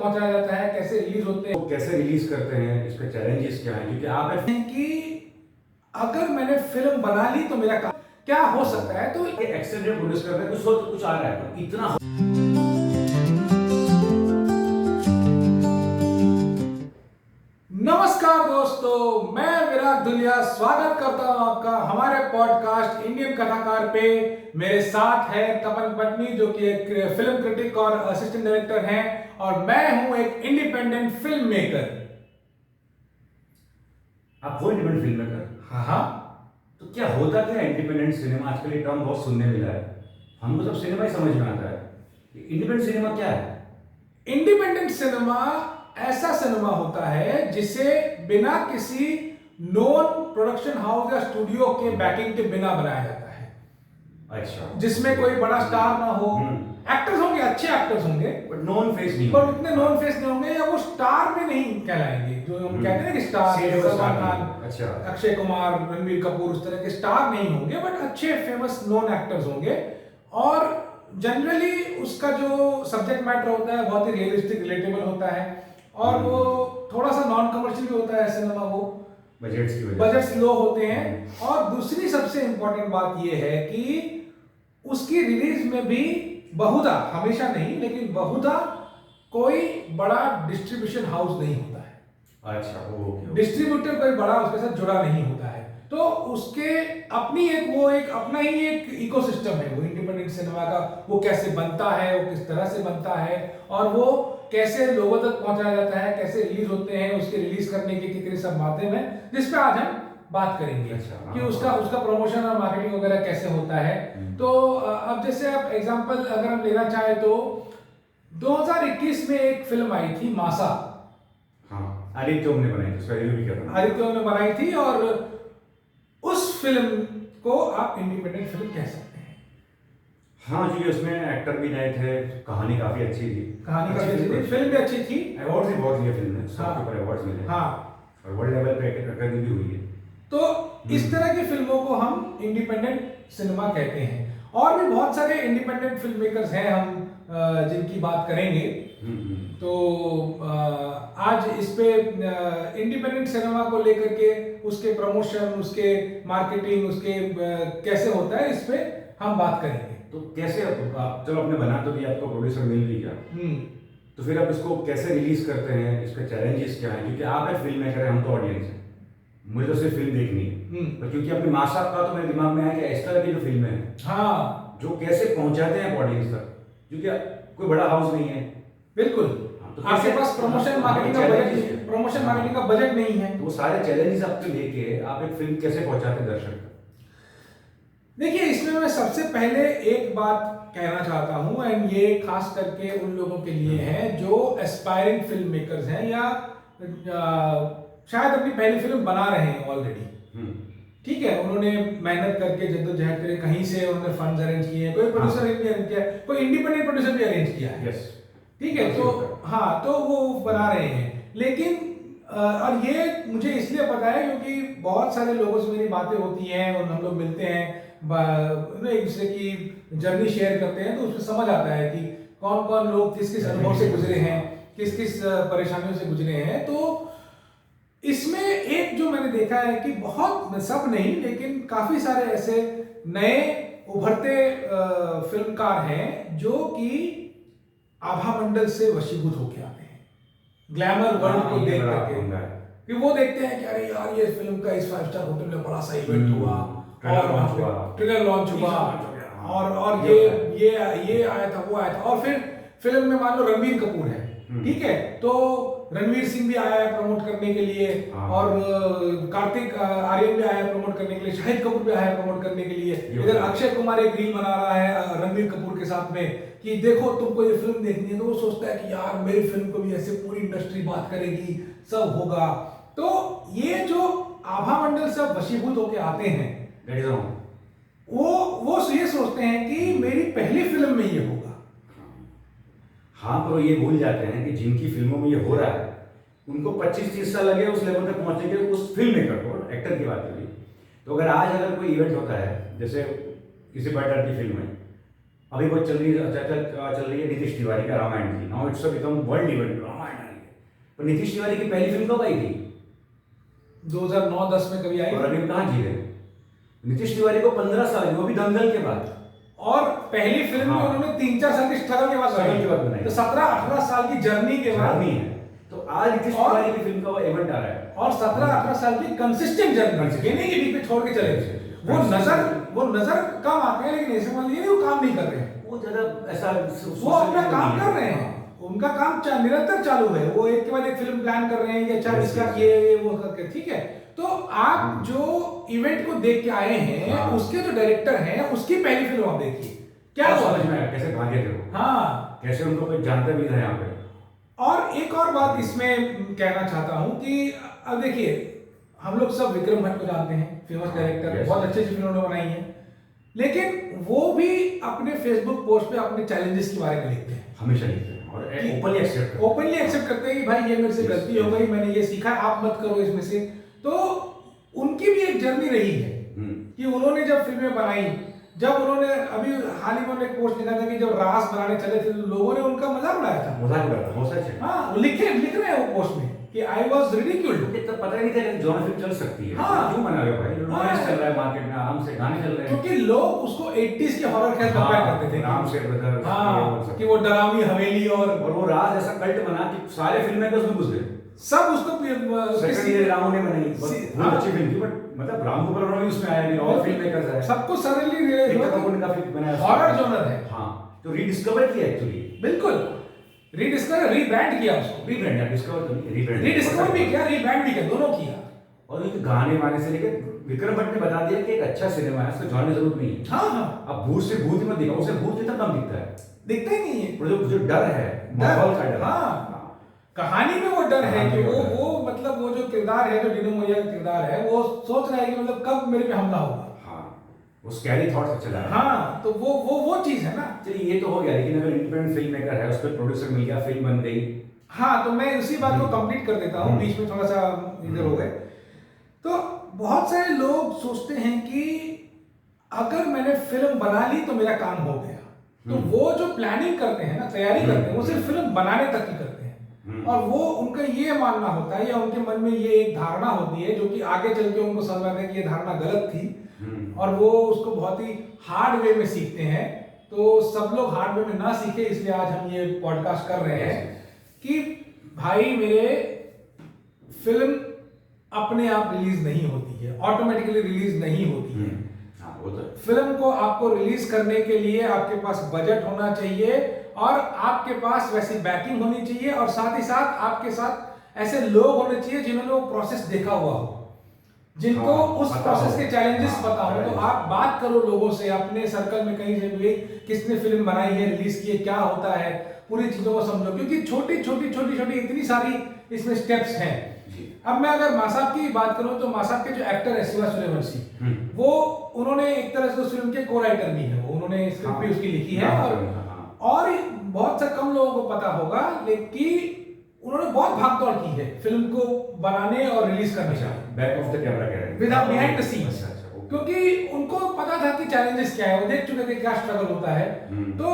पहुंचाया जाता है, कैसे रिलीज होते हैं, तो कैसे रिलीज करते हैं, इसके चैलेंजेस क्या हैं? क्योंकि आप कि अगर मैंने फिल्म बना ली तो मेरा काम क्या हो सकता है। तो एक्सटेंडेड प्रोड्यूस करते हैं, कुछ आ रहा है पर इतना नमस्कार दोस्तों, मैं विराट दुलिया स्वागत करता हूं आपका हमारे पॉडकास्ट इंडियन कथाकार पे। मेरे साथ है तपन पटनी जो कि एक फिल्म क्रिटिक और असिस्टेंट डायरेक्टर हैं, और मैं हूं एक इंडिपेंडेंट फिल्म मेकर। आप वो इंडिपेंडेंट फिल्म मेकर। हाँ, तो क्या होता क्या इंडिपेंडेंट सिनेमा? आजकल ये टर्म बहुत सुनने मिला है, हमको सब सिनेमा ही समझ में आता है। इंडिपेंडेंट सिनेमा क्या है? इंडिपेंडेंट सिनेमा ऐसा सिनेमा होता है जिसे बिना किसी नोन प्रोडक्शन हाउस या स्टूडियो के बैकिंग के बिना बनाया जाता है। अच्छा, जिसमें कोई बड़ा स्टार ना हो, एक्टर्स होंगे, अच्छे एक्टर्स होंगे, बट नॉन फेस नहीं, पर उतने नॉन फेस नहीं होंगे, या वो स्टार में नहीं कहलाएंगे। जो हम कहते हैं कि स्टार, सलमान खान, अच्छा, अक्षय कुमार, रणवीर कपूर, उस तरह के स्टार नहीं होंगे, बट अच्छे फेमस नॉन एक्टर्स होंगे। और जनरली उसका जो सब्जेक्ट मैटर होता है बहुत ही रियलिस्टिक, रिलेटेबल होता है, और वो थोड़ा सा नॉन कमर्शियल भी होता है सिनेमा। वो बजट्स लो होते हैं। और दूसरी सबसे इंपॉर्टेंट बात ये है कि उसकी रिलीज में भी बहुधा, हमेशा नहीं लेकिन बहुधा, कोई बड़ा डिस्ट्रीब्यूशन हाउस नहीं होता है। अच्छा, ओके। डिस्ट्रीब्यूटर कोई बड़ा उसके साथ जुड़ा नहीं होता है, तो उसके अपनी एक अपना ही एक इकोसिस्टम है वो इंडिपेंडेंट सिनेमा का। वो कैसे बनता है, वो किस तरह से बनता है, और वो कैसे लोगों तक पहुंचाया जाता है, कैसे रिलीज होते हैं, उसके रिलीज करने के कितने सब माध्यम है, जिस पे आज हम बात करेंगे। अच्छा, कि उसका प्रमोशन और मार्केटिंग वगैरह कैसे होता है। तो अब जैसे आप एग्जांपल अगर हम लेना चाहे तो 2021 में एक फिल्म आई थी मासा। हाँ, आदित्य ओम ने बनाई थी, उसका रिव्यू भी कर रहा हूं। आदित्य ओम ने बनाई थी, और उस फिल्म को आप इंडिपेंडेंट फिल्म कह सकते हैं। हाँ, क्योंकि उसमें एक्टर भी नए थे, कहानी काफी अच्छी थी, फिल्म भी अच्छी थी, अवार्ड भी बहुत लिए फिल्म में, हाँ, सबके ऊपर अवार्ड्स मिले, हाँ, और वर्ल्ड लेवल पे अकेडमी भी हुई है। तो इस तरह की फिल्मों को हम इंडिपेंडेंट सिनेमा कहते हैं। और भी बहुत सारे इंडिपेंडेंट फिल्म मेकर्स हैं हम जिनकी बात करेंगे। तो आज इस पे इंडिपेंडेंट सिनेमा को लेकर के, उसके प्रमोशन, उसके मार्केटिंग, उसके कैसे होता है, इस पे हम बात करेंगे। तो कैसे आप चलो आपने बना तो दिया, आपको प्रोड्यूसर मिल भी गया, तो फिर आप इसको कैसे रिलीज करते हैं, इसके चैलेंजेस क्या हैं? क्योंकि आप एक फिल्म मेकर हैं, हम तो ऑडियंस हैं, मुझे तो सिर्फ फिल्म देखनी है। पर क्योंकि अपने मासा का तो मेरे दिमाग में आया कि इस तरह की जो फिल्में हैं, हाँ, जो कैसे पहुंचाते हैं ऑडियंस तक, क्योंकि कोई बड़ा हाउस नहीं है। बिल्कुल, तो आपके पास प्रमोशन मार्केटिंग का बजट नहीं है, तो वो सारे चैलेंजेस आपके लेके आप एक फिल्म कैसे पहुंचाते हैं दर्शक तक? देखिए, इसमें मैं सबसे पहले एक बात कहना चाहता हूं, एंड ये खास करके उन लोगों के लिए है जो एस्पायरिंग फिल्म मेकर्स हैं, या शायद अपनी पहली फिल्म बना रहे हैं ऑलरेडी। ठीक है, उन्होंने मेहनत करके जद्दोजहद करके कहीं से उन्होंने फंड्स अरेंज किए, कोई प्रोड्यूसर भी अरेंज किया, कोई इंडिपेंडेंट प्रोड्यूसर भी अरेंज किया है। ठीक है, तो हाँ, तो वो बना रहे हैं। लेकिन और ये मुझे इसलिए पता है क्योंकि बहुत सारे लोगों से मेरी बातें होती हैं, और हम लोग मिलते हैं, एक दूसरे की जर्नी शेयर करते हैं, तो उसमें समझ आता है कि कौन कौन लोग किस किस अनुभव से गुजरे हैं, किस किस परेशानियों से गुजरे हैं। तो इसमें एक जो मैंने देखा है कि बहुत, सब नहीं लेकिन काफी सारे ऐसे नए उभरते फिल्मकार हैं जो कि आभा मंडल से वशीभूत होके आते हैं, ग्लैमर वर्ल्ड को देख करके, कि वो देखते हैं कि अरे यार, ये फिल्म का इस 5 स्टार होटल में बड़ा सा इवेंट हुआ, और ट्रेलर लॉन्च हुआ, और ये आया था, वो आया था, और फिर फिल्म में मान लो रणवीर कपूर है, ठीक है, तो रणवीर सिंह भी आया है प्रमोट करने के लिए, और कार्तिक आर्यन भी आया है प्रमोट करने के लिए, शाहिद कपूर भी आया है प्रमोट करने के लिए। इधर अक्षय कुमार एक रील बना रहा है रणवीर कपूर के साथ में कि देखो तुमको ये फिल्म देखनी है, तो वो सोचता है कि यार मेरी फिल्म को भी ऐसे पूरी इंडस्ट्री बात करेगी, सब होगा। तो ये जो आभा मंडल से वशीभूत होके आते हैं, वो ये सोचते हैं कि मेरी पहली फिल्म में ये होगा। हाँ, पर ये भूल जाते हैं कि जिनकी फिल्मों में ये हो रहा है उनको 25-30 साल लगे उस लेवल तक पहुंचने के, उस फिल्म मेकर को, एक्टर की बात करी। तो अगर कोई इवेंट होता है, जैसे किसी बड़े की फिल्म है, अभी वो चल रही है नीतीश तिवारी का रामायण की, now it's become world event, Ramayan आ रही है। पर नीतीश तिवारी की पहली फिल्म कब आई थी? 2009-10 में कभी आई। और अभी कहाँ जी रहे? नीतीश तिवारी को 15 साल, वो भी दंगल के बाद, और पहली फिल्म में उन्होंने 3-4 साल की स्ट्रगल के बाद बनाई, तो 17-18 साल की जर्नी के बाद है। तो आज नीतीश तिवारी की फिल्म का वो इवेंट आ रहा है, और 17-18 साल की कंसिस्टेंट जर्नी, ये नहीं कि बीच में छोड़ के चले गए। वो नजर कम आते हैं, लेकिन ऐसे मान लीजिए वो काम नहीं कर रहे हैं, वो ज्यादा ऐसा वो अपना काम कर रहे हैं, उनका काम निरंतर चालू है, वो एक के बाद एक फिल्म प्लान कर रहे हैं कि अच्छा इसका ये वो करके, ठीक है। तो आप जो इवेंट को देख के आए हैं, उसके जो डायरेक्टर हैं, उसकी पहली फिल्म आप देखिए, क्या समझ में आया कैसे भागे थे वो, हाँ कैसे उनको कोई जानते भी है यहाँ पे। और एक और बात इसमें कहना चाहता हूँ कि अब देखिए, हम लोग सब विक्रम भट्ट को जानते हैं, फेमस डायरेक्टर, बहुत अच्छी फिल्म उन्होंने बनाई है, लेकिन वो भी अपने फेसबुक पोस्ट पे अपने चैलेंजेस के बारे में लिखते हैं, हमेशा लिखते हैं और ओपनली एक्सेप्ट करते हैं कि भाई ये मेरे से गलती हो गई, मैंने ये सीखा, आप मत करो इसमें से। तो उनकी भी एक जर्नी रही है कि उन्होंने जब फिल्में बनाई, जब उन्होंने अभी हाल ही में एक पोस्ट लिखा था कि जब रास बनाने चले थे तो लोगों ने उनका मजाक उड़ाया था, हाँ लिख रहे हैं वो पोस्ट में कि आई वाज रिडिक्यूल्ड, तो पता ही नहीं था कि जॉन फिल्म चल सकती है, हाँ क्यों बना रहे हो भाई, रोमांस चल रहा है मार्केट में, आराम से गाने चल रहे हैं, क्योंकि लोग उसको 80s के हॉरर के साथ कंपेयर करते थे, आराम से ब्रदर, हाँ कि वो डरावनी हवेली और वो राज ऐसा कल्ट बना कि सारे फिल्म मेकर्स में घुस गए, सब उसको रामू ने बनाई, बहुत अच्छी फिल्म थी, बट मतलब राम गोपाल वर्मा भी उसमें आया नहीं, और फिल्म मेकर्स है, सबको सडनली रियलाइज हुआ कि उनका फिल्म बनाया, हॉरर जॉनर है, हाँ तो रीडिस्कवर किया एक्चुअली, बिल्कुल रीब्रांड किया उसको, रीडिस्कवर भी किया, रीब्रांड भी किया, दोनों किया। और ये गाने वाने से लेके विक्रम भट्ट ने बता दिया कि एक अच्छा सिनेमा है, उसको जाने की जरूरत नहीं है, हाँ अब भूत से भूत ही मत दिखाओ, उसे भूत कितना कम दिखता है, दिखता ही नहीं है, और जो डर है, माहौल का डर, हाँ कहानी में वो डर है कि वो मतलब वो जो किरदार है, जो डिनो मोरिया का किरदार है, वो सोच रहा है कि मतलब कब मेरे पे हमला होगा, वो स्कैरी थॉट्स चला है, हाँ तो वो चीज है ना। चलिए ये तो हो गया, लेकिन अगर इंडिपेंडेंट फिल्म मेकर है, उस पर प्रोड्यूसर मिल गया, फिल्म बन गई, हाँ तो मैं उसी बात को कंप्लीट कर देता हूँ, बीच में थोड़ा सा इधर हो गए। तो बहुत सारे लोग सोचते हैं कि अगर मैंने फिल्म बना ली तो मेरा काम हो गया, तो वो जो प्लानिंग करते हैं ना, तैयारी करते हैं, वो सिर्फ फिल्म बनाने तक ही करते हैं, और वो उनका ये मानना होता है या उनके मन में ये एक धारणा होती है जो कि आगे चल के उनको समझ आता है कि ये धारणा गलत थी, और वो उसको बहुत ही हार्ड वे में सीखते हैं। तो सब लोग हार्ड वे में ना सीखे, इसलिए आज हम ये पॉडकास्ट कर रहे हैं कि भाई मेरे फिल्म अपने आप रिलीज नहीं होती है, ऑटोमेटिकली रिलीज नहीं होती है, फिल्म को आपको रिलीज करने के लिए आपके पास बजट होना चाहिए, और आपके पास वैसी बैकिंग होनी चाहिए, और साथ ही साथ आपके साथ ऐसे लोग होने चाहिए जिन्होंने वो प्रोसेस देखा हुआ हो, जिनको उस प्रोसेस के चैलेंजेस पता हो। तो आप बात करो लोगों से, अपने सर्कल में कहीं से भी किसने फिल्म बनाई है, रिलीज की है, क्या होता है, पूरी चीजों को समझो, क्योंकि छोटी छोटी इतनी सारी इसमें स्टेप्स हैं। अब मैं अगर मासाब की बात करूं तो मासाब के जो एक्टर है शिवा सूर्यवंशी, वो उन्होंने एक तरह से उस फिल्म के को राइटर भी है, उन्होंने स्क्रिप्ट भी उसकी लिखी है, और बहुत से कम लोगों को पता होगा, लेकिन उन्होंने बहुत भागदौड़ की है फिल्म को बनाने और रिलीज करने का, बैक ऑफ द कैमरा कह रहे हैं, विदाउट बिहाइंड द सीन्स, क्योंकि उनको पता था कि चैलेंजेस क्या है, वो देख चुके थे क्या स्ट्रगल होता है। तो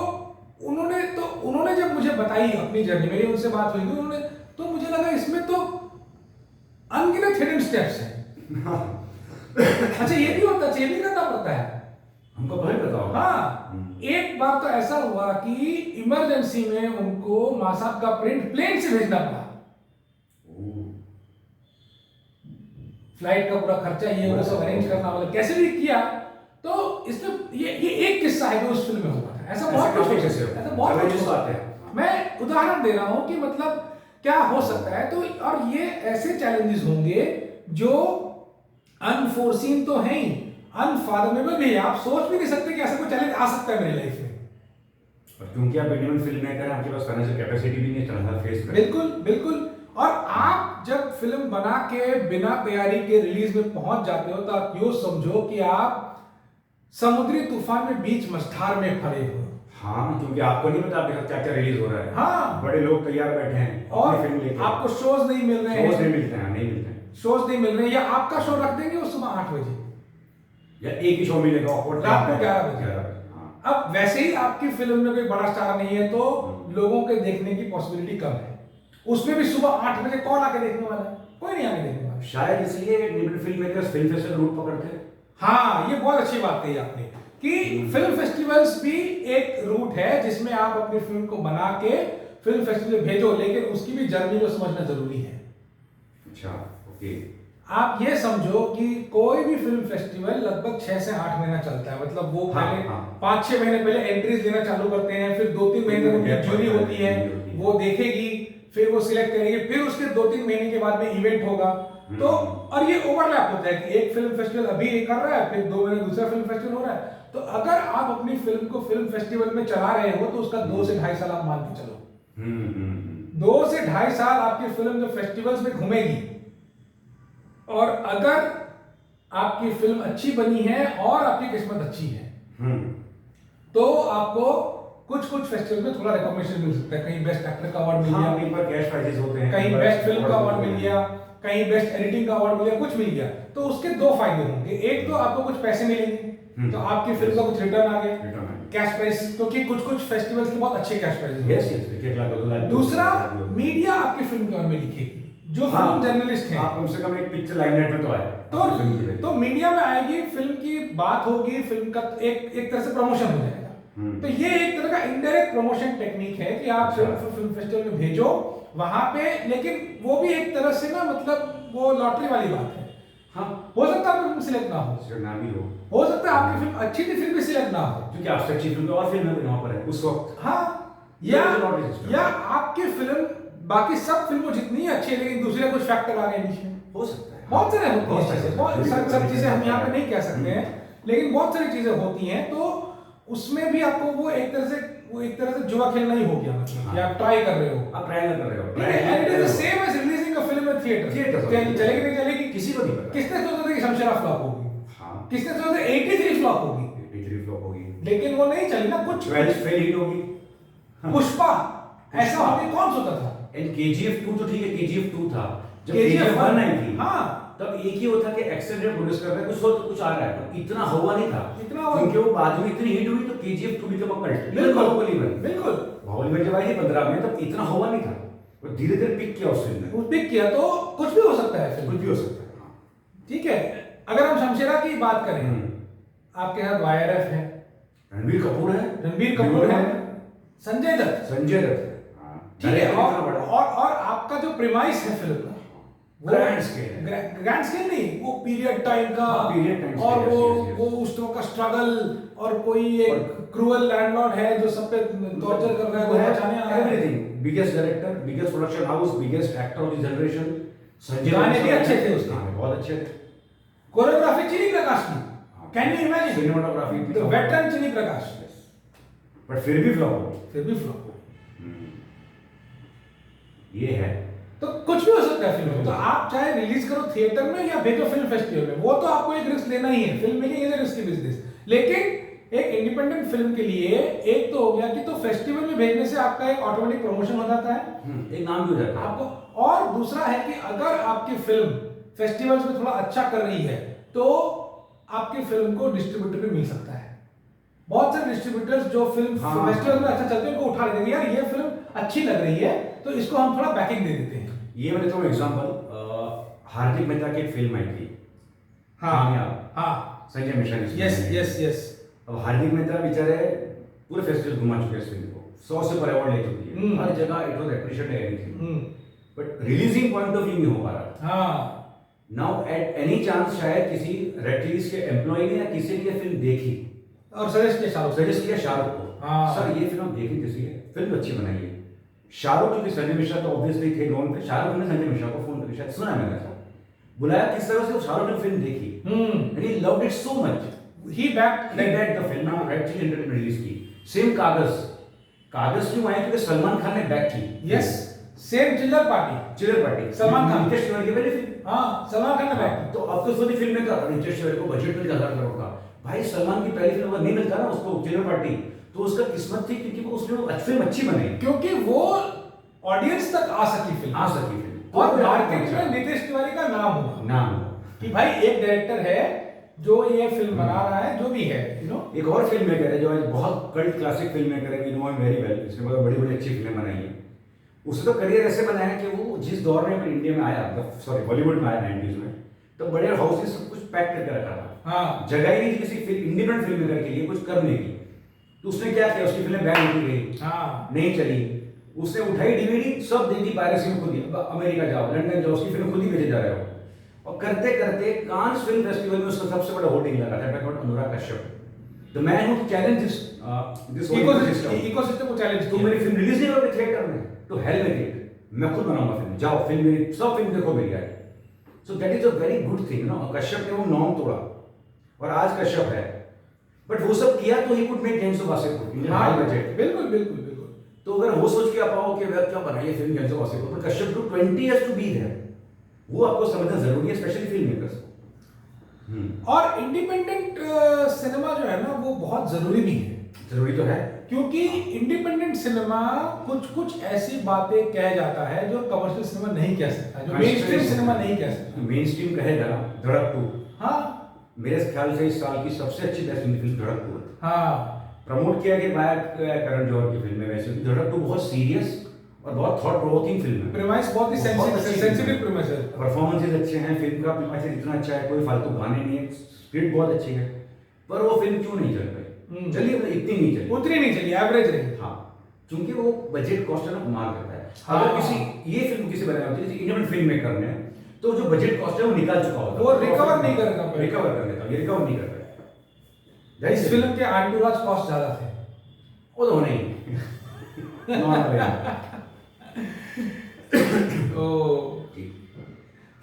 उन्होंने जब मुझे बताई अपनी जर्नी, मेरी उनसे बात हुई उन्होंने, तो मुझे लगा इसमें तो अनगिनत हिडन स्टेप्स हैं। अच्छा ये भी होता है, ये भी करना पड़ता है हमको, भले बताओ। हाँ एक बार तो ऐसा हुआ कि इमरजेंसी में उनको मासाब का प्रिंट प्लेन से भेजना पड़ा, फ्लाइट का पूरा खर्चा ये वो सब अरेंज करना, मतलब कैसे भी किया। तो इसमें ये एक किस्सा है जो उस फिल्म में हुआ था, ऐसा बहुत कुछ आते हैं। मैं उदाहरण दे रहा हूं कि मतलब क्या हो सकता है। तो और ये ऐसे चैलेंजेस होंगे जो अनफोर्सीन तो हैं ही, अनफादमेबल भी है, आप सोच भी नहीं सकते कि ऐसा कोई चैलेंज आ सकता है मेरी लाइफ में। और क्योंकि आप इंडिपेंडेंट फिल्म मेकर हैं, आपके पास फाइनेंशियल कैपेसिटी भी नहीं है तरह फेस करने। बिल्कुल। और आप जब फिल्म बना के बिना तैयारी के रिलीज में पहुंच जाते हो, तो आप यूं समझो कि आप समुद्री तूफान में बीच मझधार में खड़े हो। हाँ, क्योंकि आपको नहीं पता आपके साथ क्या क्या रिलीज हो रहा है। हाँ, बड़े लोग तैयार बैठे हैं और फिल्म लेके, आपको शोज नहीं मिल रहे हैं, शोज नहीं मिलते हैं, शोज नहीं मिल रहे हैं, या आपका शो रख देंगे वो सुबह 8 बजे, या एक ही शो मिलेगा रात को 11 बजे। अब वैसे ही आपकी फिल्म में कोई बड़ा स्टार नहीं है तो लोगों के देखने की पॉसिबिलिटी कम है। उसमें भी सुबह 8 बजे कौन आके देखने वाला है? कोई नहीं आके देखने वाला। शायद इसलिए independent film makers film festival route पकड़ते हैं। हाँ, ये बहुत अच्छी बात कही आपने कि फिल्म फेस्टिवल्स भी एक रूट है जिसमें आप अपनी फिल्म को बना के फिल्म फेस्टिवल भेजो, लेकिन उसकी भी जर्नी को समझना जरूरी है। अच्छा, ओके। आप ये समझो कि कोई भी फिल्म फेस्टिवल लगभग 6 से 8 महीना चलता है। मतलब वो पहले 5-6 महीने पहले एंट्रीज लेना चालू करते हैं, फिर 2-3 महीने उनकी ज्यूरी होती है, वो देखेगी, फिर वो सिलेक्ट करेगी, फिर उसके 2-3 महीने के बाद में इवेंट होगा। तो और ये ओवरलैप होता है कि एक फिल्म फेस्टिवल अभी ये कर रहा है, फिर 2 महीने दूसरा फिल्म फेस्टिवल हो रहा है। तो अगर आप अपनी फिल्म को फिल्म फेस्टिवल में चला रहे हो तो उसका 2 से 2.5 साल आप मान के चलो। 2 से 2.5 साल आपकी फिल्म जो फेस्टिवल्स में घूमेगी, और अगर आपकी फिल्म अच्छी बनी है और आपकी किस्मत अच्छी है तो आपको कुछ फेस्टिवल में थोड़ा रिकॉग्निशन मिल सकता है। कहीं बेस्ट एक्टर का अवार्ड मिल गया, कहीं पर कैश प्राइजेस होते हैं, कहीं बेस्ट फिल्म का अवार्ड मिल गया, कहीं बेस्ट एडिटिंग का अवार्ड मिल गया, कुछ मिल गया। तो उसके 2 फायदे होंगे। एक तो आपको कुछ पैसे मिलेंगे, तो आपकी फिल्म का कुछ रिटर्न आ गया, कैश प्राइस, क्योंकि कुछ फेस्टिवल्स के बहुत अच्छे कैश प्राइजेस हैं। दूसरा, मीडिया आपकी फिल्म के बारे में लिखेगी, जो फिल्म जर्नलिस्ट हैं। कम से कम एक पिक्चर लाइमलाइट में तो आए, तो मीडिया में आएगी, फिल्म की बात होगी, फिल्म का एक तरह से प्रमोशन हो जाएगा। तो ये एक तरह का इनडायरेक्ट प्रमोशन टेक्निक है कि आप फिल्म फेस्टिवल में भेजो वहां पे, लेकिन वो भी एक तरह से ना, मतलब वो लॉटरी वाली बात है। हाँ, हो सकता है आपकी फिल्म सिलेक्ट ना हो सकता है आपकी फिल्म अच्छी थी फिर भी सिलेक्ट ना हो, क्योंकि आपसे अच्छी फिल्म और फिल्म वहां पर है उस वक्त। हाँ, या आपकी फिल्म बाकी सब फिल्मों जितनी अच्छी है लेकिन दूसरे कुछ फैक्टर आ गए बीच में, हो सकता है। बहुत सारे होती हैं, बहुत सब चीजें हम यहाँ पे नहीं कह सकते हैं, लेकिन बहुत सारी चीजें होती हैं। तो उसमें भी आपको वो एक तरह से जुआ खेलना ही हो गया, मतलब कि आप ट्राई कर रहे हो, आप ट्राई कर रहे हो। And it is the same as releasing a film in theatre. चलेगी नहीं चलेगी किसी को नहीं पता। किसने सोचा था कि शमशेरा फ्लॉप होगी? हाँ, किसने सोचा था 83 फ्लॉप होगी? 83 फ्लॉप होगी, लेकिन वो नहीं चली ना। कुछ 12 फेल हिट होगी। पुष्पा ऐसा होगी, कौन सोचा था? एंड केजीएफ 2 तो ठीक है, केजीएफ 2 था जब केजीएफ 1 आई थी। हाँ, तब एक ही होता कि एक्सेलेंट प्रोड्यूस कर रहा है, कुछ आ रहा है, पर इतना हुआ नहीं था, क्योंकि वो बाद में इतनी हिट हुई तो केजीएफ 2 बिकम अ कल्ट। बिल्कुल बाहुबली जब आई थी 15 में, तब इतना हुआ नहीं था, वो धीरे-धीरे पिक किया उस फिल्म ने। वो पिक किया तो कुछ भी हो सकता है फिल्म, कुछ भी हो सकता है। हाँ, ठीक है। अगर हम शमशेरा की बात करें, आपके साथ वाईआरएफ है, रणबीर कपूर है, संजय दत्त है, ठीक है, और आपका जो प्रीमाइस है फिल्म का ग्रैंड स्केल नहीं, वो पीरियड टाइम का, और वो उस तरह का स्ट्रगल, और कोई एक क्रूअल लैंडलॉर्ड है जो सब पे टॉर्चर कर रहा है, वो बचाने आ रहा है। Everything, biggest director, biggest production house, biggest actor of the generation. Sanjay गाने भी अच्छे थे उसके, बहुत अच्छे थे। कोरियोग्राफी चिनी प्रकाश की, can you imagine? Cinematography the veteran चिनी प्रकाश, बट फिर भी फ्लॉप। ये है, तो कुछ भी हो सकता है फिल्म। तो आप चाहे रिलीज करो थिएटर में या भेजो फिल्म फेस्टिवल में, वो तो आपको एक रिस्क लेना ही है। Film making is a risky business, लेकिन एक इंडिपेंडेंट फिल्म के लिए एक तो हो गया कि तो फेस्टिवल में भेजने से आपका एक ऑटोमेटिक प्रमोशन हो जाता है, एक नाम भी हो जाता है आपको। और दूसरा है कि अगर आपकी फिल्म फेस्टिवल्स में थोड़ा अच्छा कर रही है तो आपकी फिल्म को डिस्ट्रीब्यूटर भी मिल सकता है। बहुत सारे डिस्ट्रीब्यूटर्स जो फिल्म फेस्टिवल में अच्छा चलते हैं उनको उठा लेते हैं, यार ये फिल्म अच्छी लग रही है तो इसको हम थोड़ा बैकिंग दे देते हैं। ये मैं देता हूँ एग्जांपल, हार्दिक मेहता की एक फिल्म आई थी, संजय मिश्रा की। यस। अब हार्दिक मेहता बेचारे पूरे फेस्टिवल घुमा चुके हैं इस फिल्म को, 100 से ऊपर अवार्ड ले चुकी है, हर जगह it was appreciated everything, but releasing point of view नहीं हो पा रहा था। नाउ एट एनी चांस शायद किसी रेड चिलीज के एम्प्लॉय ने या किसी ने फिल्म देखी और सजेस्ट किया शाहरुख को, सर ये फिल्म देखी किसी है, फिल्म अच्छी बनाई है। शाहरुख, क्योंकि संजय मिश्रा तो ऑब्वियसली थे नॉन पे, शाहरुख ने संजय मिश्रा को फोन करके शायद सुना है मैंने बुलाया, किस तरह से शाहरुख ने फिल्म देखी and he loved it so much, he backed the film, red chilli entertainment release की। सेम कागज क्यों आई? क्योंकि सलमान खान ने बैक की। Yes, same Chillar party Salman Khan, Ritesh Tiwari की पहली फिल्म, सलमान खान ने बैक। तो अब तो उसकी फिल्म में का रितेश तिवारी को बजट मिल 1000 करोड़ का, भाई सलमान की पहली फिल्म नहीं मिलता ना उसको चिल्लर पार्टी, तो उसका किस्मत थी क्योंकि वो उसने फिल्म अच्छी बनाई, क्योंकि वो ऑडियंस तक आ सकी फिल्म, और मार्केट में रितेश तिवारी का नाम हुआ नाम कि भाई एक डायरेक्टर है जो ये फिल्म बना रहा है, जो भी है, यू नो। एक और फिल्म मेकर है जो आज बहुत कल्ट क्लासिक फिल्म मेकर है, we know him very well, इसने बहुत बड़ी बड़ी अच्छी फिल्में बनाई हैं। उसने तो करियर ऐसे बनाया कि वो जिस दौर में अपने इंडिया में आया, सॉरी बॉलीवुड में आया 90s में, तो बड़े हाउसेस सब कुछ पैक करके रखा था। हाँ, जगह ही नहीं थी किसी इंडिपेंडेंट फिल्म मेकर के लिए कुछ करने की। तो उसने क्या किया, उसकी फिल्म बैन होती गई, हाँ, नहीं चली, उसने उठाई डीवीडी, सब दे दी पायरेसी में, खुद ही अमेरिका जाओ, लंदन जाओ, उसकी फिल्म खुद ही भेजे जा रहे हो। और करते करते कांस फिल्म फेस्टिवल में उसका सबसे बड़ा होर्डिंग लगा था, Anurag Kashyap, the man who challenge this ecosystem को चैलेंज तो किया। मेरी फिल्म रिलीज नहीं हो रही थिएटर में, तो हेल में थिएटर, मैं खुद बनाऊंगा फिल्म, जाओ फिल्म मेरी, सब फिल्म देखो मेरी आई। So that is a very good thing, no. Kashyap ने वो नॉर्म तोड़ा और आज कश्यप है, बट वो सब किया तो he could make games of Wasseypur, high budget. बिल्कुल बिल्कुल बिल्कुल। तो अगर वो सोच के आप आओ कि वह क्या बनाइए फिल्म गेम्स ऑफ वासेपुर, पर Kashyap took 20 years to be there, वो आपको समझना जरूरी है, स्पेशली फिल्म मेकर्स को। और इंडिपेंडेंट सिनेमा जो है ना, वो बहुत जरूरी भी है। जरूरी तो है, क्योंकि इंडिपेंडेंट सिनेमा कुछ ऐसी बातें कह जाता है जो कमर्शियल सिनेमा नहीं कह सकता, जो मेन स्ट्रीम सिनेमा नहीं कह सकता। मेन स्ट्रीम कहेगा ना धड़क 2, हाँ, मेरे ख्याल से इस साल की सबसे अच्छी बेस्ट फिल्म धड़क 2 है। हाँ, प्रमोट किया कि बाय करण जौहर की फिल्म है, वैसे धड़क 2 बहुत सीरियस और बहुत थॉट प्रोवोकिंग फिल्म है। प्रीमाइस बहुत ही सेंसिटिव प्रीमाइस है। परफॉर्मेंसेस अच्छे हैं, फिल्म का प्रीमाइस इतना अच्छा है, कोई फालतू गाने नहीं है, स्क्रिप्ट बहुत अच्छी है, पर वो फिल्म क्यों नहीं चल पाई? चलिए इतनी नहीं चली, उतनी नहीं चली, एवरेज रही। हाँ, क्योंकि वो बजट कॉस्ट है ना, कमाल करता है। हाँ, अगर किसी ये फिल्म किसी बनाई होती है, जैसे इंडियन फिल्म मेकर ने, तो जो बजट कॉस्ट है वो निकाल चुका होता है, वो रिकवर नहीं करेगा, रिकवर कर लेता, ये रिकवर नहीं करता है। इस फिल्म के एंटूराज कॉस्ट ज्यादा थे, वो तो नहीं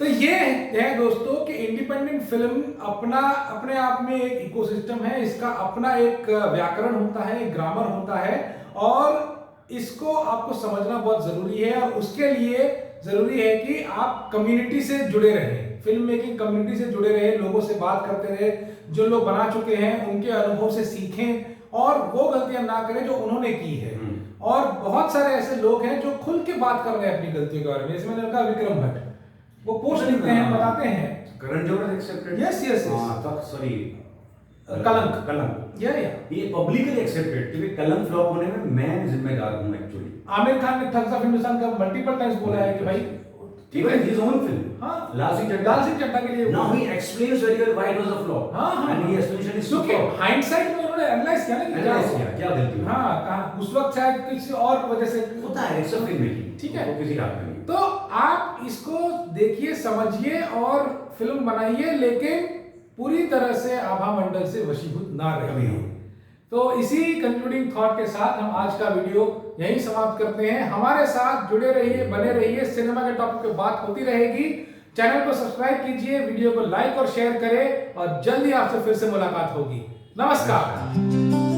तो ये है दोस्तों कि इंडिपेंडेंट फिल्म अपने आप में एक इकोसिस्टम है, इसका अपना एक व्याकरण होता है, एक ग्रामर होता है, और इसको आपको समझना बहुत जरूरी है। और उसके लिए जरूरी है कि आप कम्युनिटी से जुड़े रहें, फिल्म मेकिंग कम्युनिटी से जुड़े रहे, लोगों से बात करते रहे, जो लोग बना चुके हैं उनके अनुभव से सीखें और वो गलतियां ना करें जो उन्होंने की है। और बहुत सारे ऐसे लोग हैं जो खुल के बात कर रहे हैं अपनी गलतियों के बारे में, जैसे मैंने कहा विक्रम भट्ट, वो पोस्ट लिखते हैं, बताते हैं। करण जौहर एक्सेप्टेड, यस हां तक सॉरी कलंक ये पब्लिकली एक्सेप्टेड कि कलंक फ्लॉप होने में मैं जिम्मेदार हूं एक्चुअली। आमिर खान ने ठग्स ऑफ हिंदुस्तान का मल्टीपल टाइम्स बोला है कि भाई ठीक है, हिज ओन फिल्म, हां, लाल सिंह चड्ढा के लिए now he explains very well why it was a flop, हां, and he explanation is okay, hindsight में उन्होंने एनालाइज किया ना कि क्या गलती हुई, हां, कहा उस वक्त शायद किसी और वजह से होता है, इट्स अ फिल्म मेकिंग, ठीक है, वो किसी हाथ में नहीं। तो आप इसको देखिए, समझिए और फिल्म बनाइए, लेकिन पूरी तरह से आभा मंडल से वशीभूत ना रहिए। तो इसी कंक्लूडिंग थॉट के साथ हम आज का वीडियो यहीं समाप्त करते हैं। हमारे साथ जुड़े रहिए, बने रहिए, सिनेमा के टॉपिक पे बात होती रहेगी। चैनल को सब्सक्राइब कीजिए, वीडियो को लाइक और शेयर करें, और जल्दी आपसे फिर से मुलाकात होगी। नमस्कार।